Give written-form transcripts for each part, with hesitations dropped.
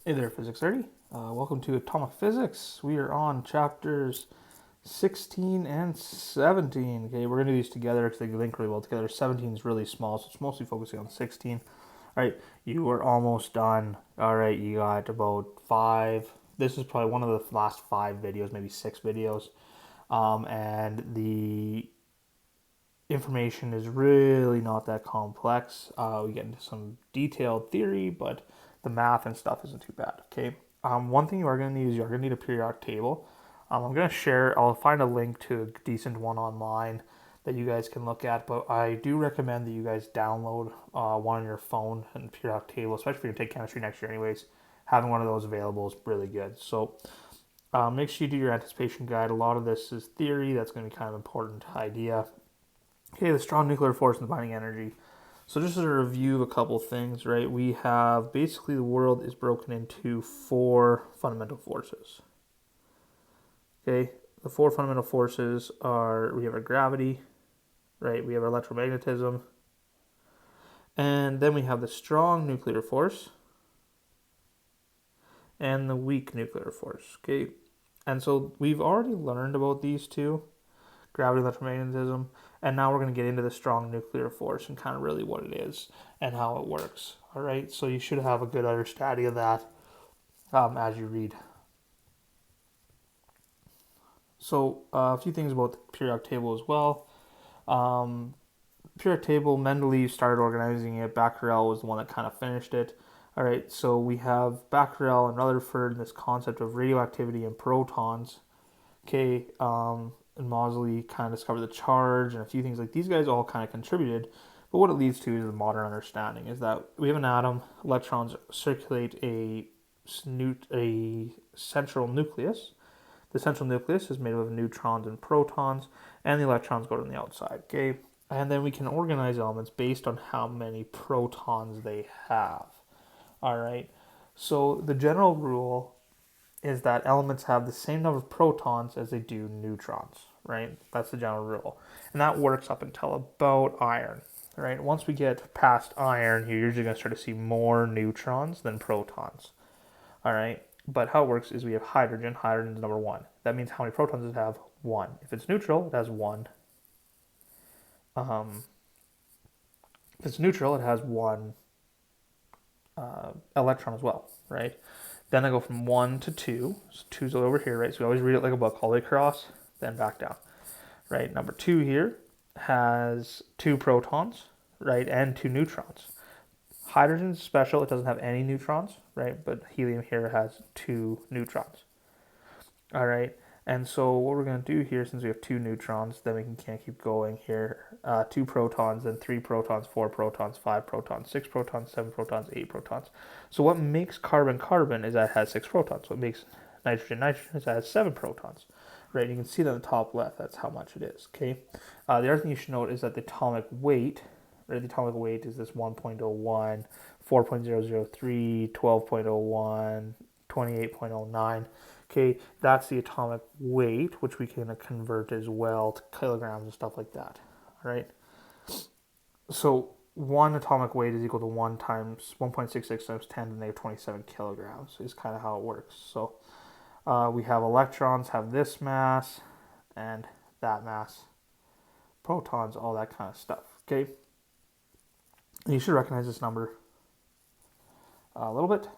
Hey there, Physics 30. Welcome to Atomic Physics. We are on chapters 16 and 17. Okay, we're going to do these together because they link really well together. 17 is really small, so it's mostly focusing on 16. All right, you are almost done. All right, you got about 5. This is probably one of the last 5 videos, maybe 6 videos. And the information is really not that complex. We get into some detailed theory, but the math and stuff isn't too bad. Okay. One thing you are going to need is you're going to need a periodic table. I'm going to share. I'll find a link to a decent one online that you guys can look at. But I do recommend that you guys download one on your phone and periodic table, especially if you're going to take chemistry next year. Anyways, having one of those available is really good. So make sure you do your anticipation guide. A lot of this is theory. That's going to be kind of important idea. Okay, the strong nuclear force and the binding energy. So just as a review of a couple things, right? We have basically the world is broken into 4 fundamental forces. Okay, the 4 fundamental forces are we have our gravity, right? We have our electromagnetism, and then we have the strong nuclear force and the weak nuclear force. Okay, and so we've already learned about these two, gravity, electromagnetism, and now we're going to get into the strong nuclear force and kind of really what it is and how it works. All right, so you should have a good understanding of that as you read. So a few things about the periodic table as well. Periodic table, Mendeleev started organizing it. Becquerel was the one that kind of finished it. All right, so we have Becquerel and Rutherford and this concept of radioactivity and protons. Okay, and Moseley kind of discovered the charge and a few things like these guys all kind of contributed. But what it leads to is the modern understanding is that we have an atom, electrons circulate a central nucleus. The central nucleus is made up of neutrons and protons, and the electrons go to the outside. Okay, and then we can organize elements based on how many protons they have. All right, so the general rule is that elements have the same number of protons as they do neutrons, right? That's the general rule. And that works up until about iron, right? Once we get past iron, you're usually going to start to see more neutrons than protons, all right? But how it works is we have hydrogen. Hydrogen is number 1. That means how many protons does it have? 1. If it's neutral, it has 1. Um, if it's neutral, it has 1 electron as well, right? Then I go from 1 to 2. So 2's over here, right? So we always read it like a book, all the way across, then back down, right? Number 2 here has 2 protons, right, and 2 neutrons. Hydrogen is special. It doesn't have any neutrons, right? But helium here has 2 neutrons. All right. And so what we're going to do here, since we have 2 neutrons, then we can't keep going here. 2 protons, then 3 protons, 4 protons, 5 protons, 6 protons, 7 protons, 8 protons. So what makes carbon carbon is that it has 6 protons. What makes nitrogen nitrogen is that it has 7 protons. Right, you can see that on the top left, that's how much it is. Okay. The other thing you should note is that the atomic weight, right, the atomic weight is this 1.01, 4.003, 12.01, 28.09. Okay, that's the atomic weight, which we can convert as well to kilograms and stuff like that. All right. So 1 atomic weight is equal to 1 times 1.66 times 10 to the negative 27 kilograms is kind of how it works. So we have electrons have this mass and that mass, protons, all that kind of stuff. Okay. And you should recognize this number a little bit.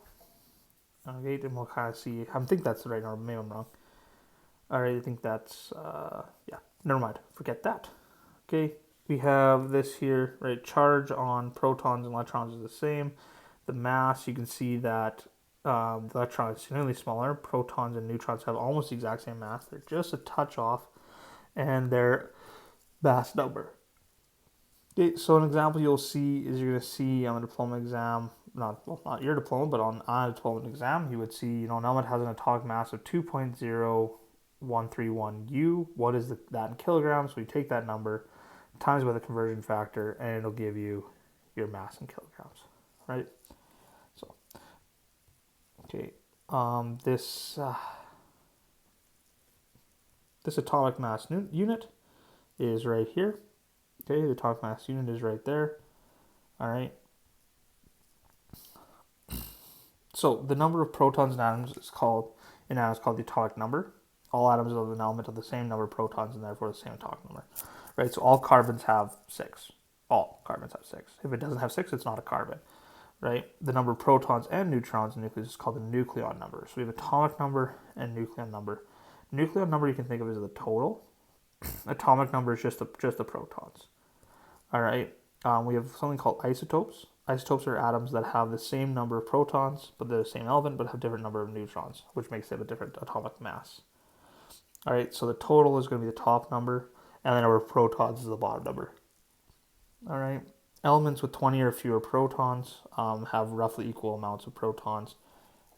Okay, and we'll kind of see. I think that's the right number. Maybe I'm wrong. All right, I think that's yeah. Never mind. Forget that. Okay, we have this here, right? Charge on protons and electrons is the same. The mass, you can see that the electron is significantly smaller. Protons and neutrons have almost the exact same mass. They're just a touch off, and their mass number. Okay, so an example you'll see is you're going to see on the diploma exam, not your diploma, but on a diploma exam, you would see, an element has an atomic mass of 2.0131 U. What is that in kilograms? So you take that number, times by the conversion factor, and it'll give you your mass in kilograms, right? So, okay, this atomic mass unit is right here. Okay, the atomic mass unit is right there. All right. So the number of protons in atoms is called the atomic number. All atoms of an element have the same number of protons and therefore the same atomic number. Right? So all carbons have 6. All carbons have 6. If it doesn't have 6, it's not a carbon. Right? The number of protons and neutrons in the nucleus is called the nucleon number. So we have atomic number and nucleon number. Nucleon number you can think of as the total. Atomic number is just the protons. All right. We have something called isotopes. Isotopes are atoms that have the same number of protons, but they're the same element, but have different number of neutrons, which makes it a different atomic mass. All right. So the total is going to be the top number, and the number of protons is the bottom number. All right. Elements with 20 or fewer protons have roughly equal amounts of protons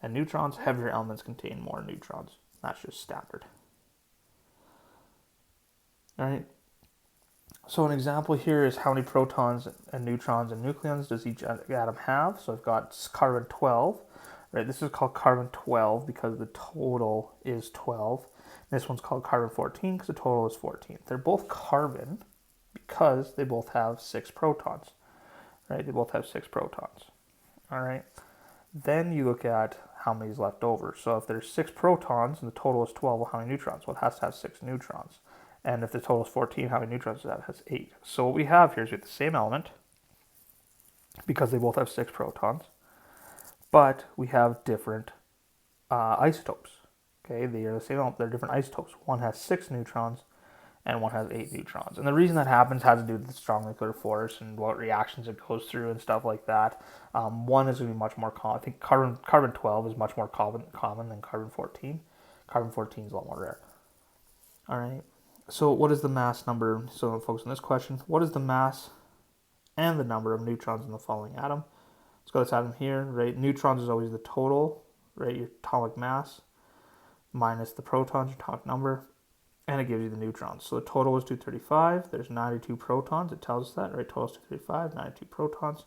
and neutrons. Heavier elements contain more neutrons. That's just standard. All right. So an example here is how many protons and neutrons and nucleons does each atom have. So I've got carbon 12. Right. This is called carbon 12 because the total is 12. This one's called carbon 14 because the total is 14. They're both carbon because they both have 6 protons. Right, they both have 6 protons. All right. Then you look at how many is left over. So if there's 6 protons and the total is 12, well, how many neutrons? Well, it has to have 6 neutrons. And if the total is 14, how many neutrons does that? It has 8. So what we have here is we have the same element because they both have 6 protons, but we have different isotopes. Okay, they are the same element. They're different isotopes. One has 6 neutrons and one has 8 neutrons. And the reason that happens has to do with the strong nuclear force and what reactions it goes through and stuff like that. One is going to be much more common. I think carbon 12 is much more common than carbon 14. Carbon 14 is a lot more rare. All right. So what is the mass number? So I'm focusing on this question. What is the mass and the number of neutrons in the following atom? Let's go to this atom here, right? Neutrons is always the total, right? Your atomic mass minus the protons, your atomic number. And it gives you the neutrons. So the total is 235. There's 92 protons. It tells us that, right? Total is 235, 92 protons,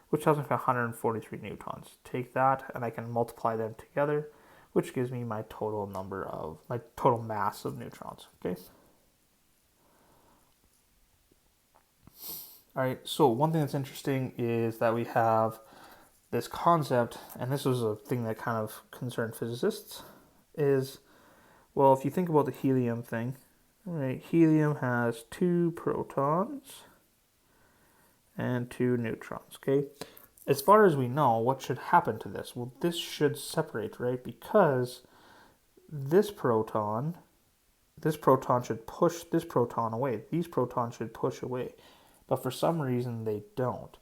which tells me 143 neutrons. Take that, and I can multiply them together, which gives me my total mass of neutrons. Okay. All right. So one thing that's interesting is that we have this concept, and this was a thing that kind of concerned physicists, is, well, if you think about the helium thing, right? Helium has 2 protons and 2 neutrons, okay? As far as we know, what should happen to this? Well, this should separate, right? Because this proton should push this proton away. These protons should push away. But for some reason, they don't.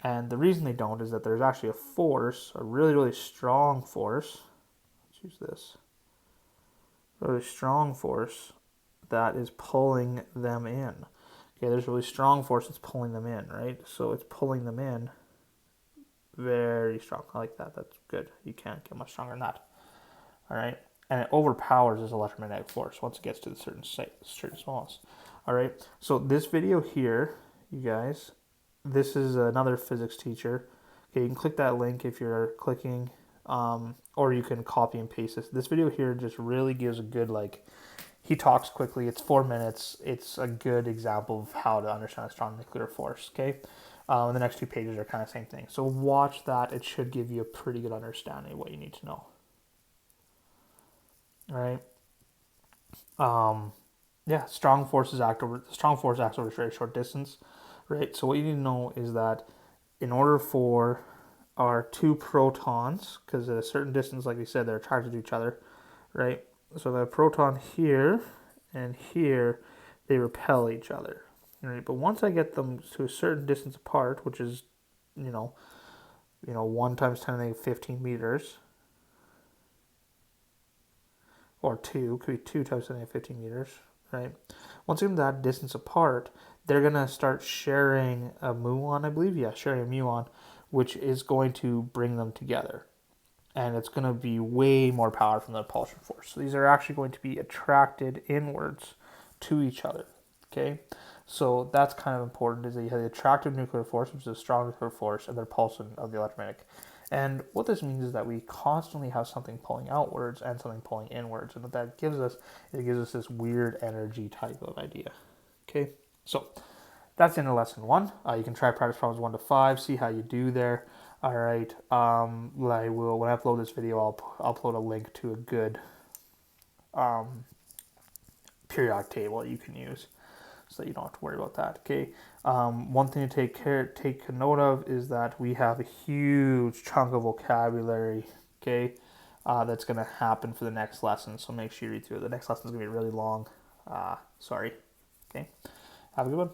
And the reason they don't is that there's actually a force, a really, really strong force. Let's use this. Really strong force that is pulling them in. Okay, there's a really strong force that's pulling them in, right? So it's pulling them in very strong. I like that. That's good. You can't get much stronger than that. All right. And it overpowers this electromagnetic force once it gets to the certain smallness. All right. So this video here, you guys, this is another physics teacher. Okay, you can click that link if you're clicking. Or you can copy and paste this. This video here just really gives a good, he talks quickly. It's 4 minutes. It's a good example of how to understand a strong nuclear force, okay? And the next 2 pages are kind of the same thing. So watch that. It should give you a pretty good understanding of what you need to know. All right. Yeah, strong force acts over a very short distance, right? So what you need to know is that in order for our 2 protons, because at a certain distance, like we said, they're attracted to each other, right? So the proton here and here, they repel each other, right? But once I get them to a certain distance apart, which is, 1 times 10 to the negative 15 meters, or 2, could be 2 times 10 to the negative 15 meters, right? Once I get them that distance apart, they're going to start sharing a muon, I believe. Yeah, sharing a muon, which is going to bring them together. And it's going to be way more power from the repulsion force. So these are actually going to be attracted inwards to each other, okay? So that's kind of important, is that you have the attractive nuclear force, which is a strong nuclear force, and the repulsion of the electromagnetic. And what this means is that we constantly have something pulling outwards and something pulling inwards. And what that gives us, it gives us this weird energy type of idea, okay? So that's the end of lesson 1. You can try practice problems 1 to 5, see how you do there. All right. I will, when I upload this video, I'll upload a link to a good um, periodic table you can use, so that you don't have to worry about that. Okay. One thing to take note of is that we have a huge chunk of vocabulary. Okay. That's going to happen for the next lesson. So make sure you read through it. The next lesson is going to be really long. Sorry. Okay. Have a good one.